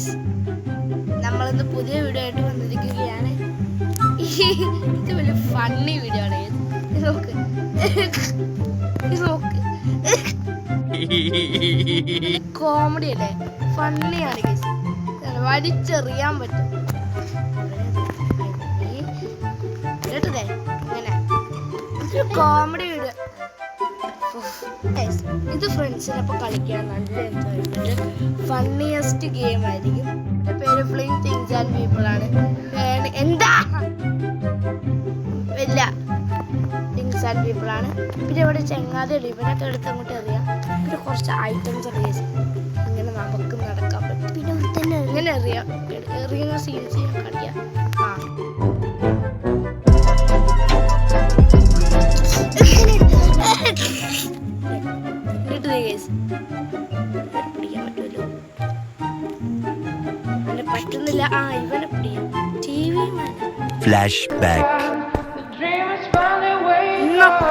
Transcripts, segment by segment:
Guys, നമ്മളിന്ന് പുതിയ video ആയിട്ട് വന്നിരിക്കുകയാണ്. ഇത് വലിയ ഫണ്ണി വീഡിയോ ആണ്. ഇത് നോക്ക്, കോമഡി അല്ലേ, ഫണ്ണിയാണ് ഗൈസ്, വലിച്ചെറിയാൻ പറ്റും കേട്ടതേ. ഇങ്ങനെ കോമഡി വീഡിയോ. ഇത് ഫ്രണ്ട്സിനൊപ്പം കളിക്കാൻ നല്ല എൻജോയ്മെന്റ്, ഫണ്ണിയസ്റ്റ് ഗെയിം ആയിരിക്കും. എൻ്റെ പേര് ഫ്ലിങ് തിങ്സ് ആൻഡ് പീപ്പിൾ ആണ്. എന്താ ഇല്ല, തിങ്സ് ആൻഡ് പീപ്പിൾ ആണ്. പിന്നെ ഇവിടെ ചെങ്ങാതികൾ ഇവനൊക്കെ എടുത്ത് അങ്ങോട്ട് എറിയാം. പിന്നെ കുറച്ച് ഐറ്റംസ് അറിയാം, ഇങ്ങനെ നമുക്ക് നടക്കാൻ പറ്റും. പിന്നെ തന്നെ എങ്ങനെ എറിയാം, എറിയുന്ന സീൻസ് ചെയ്യാൻ കളിക്കാം. പിടിക്കാൻ പറ്റുമല്ലോ, അവനെ പറ്റുന്നില്ല. ഇവനെ പിടിക്കാം. ടിവി ഫ്ലാഷ് ബാക്ക്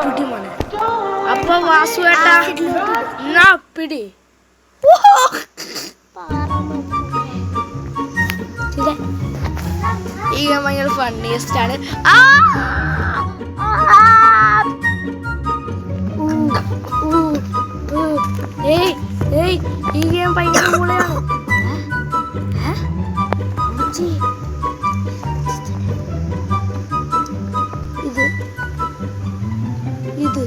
പിടി മോനെ. അപ്പൊ വാസുവേട്ടാ എന്നാ പിടി. ഈ ഗെയിം ഭയങ്കര ഫണ്ണിയസ്റ്റ് ആണ്. ഈ ഗെയിം ഭയങ്കര കൂടെയാണ്. ഇത്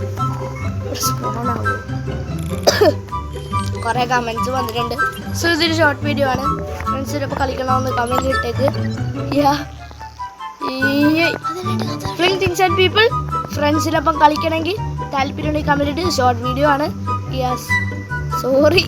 കുറെ കമന്റ്സ് വന്നിട്ടുണ്ട്. സോ ഇതൊരു ഷോർട്ട് വീഡിയോ ആണ്. ഫ്രണ്ട്സിനൊപ്പം കളിക്കണമെന്ന് കമന്റ് ഇട്ടേക്ക്. ഫ്ലിങ് തിങ്സ് ആൻഡ് പീപ്പിൾ ഫ്രണ്ട്സിനൊപ്പം കളിക്കണമെങ്കിൽ താല്പര്യമുണ്ടെങ്കിൽ കമന്റ് ഇട്ട്. ഷോർട്ട് വീഡിയോ ആണ്. Yes, sorry.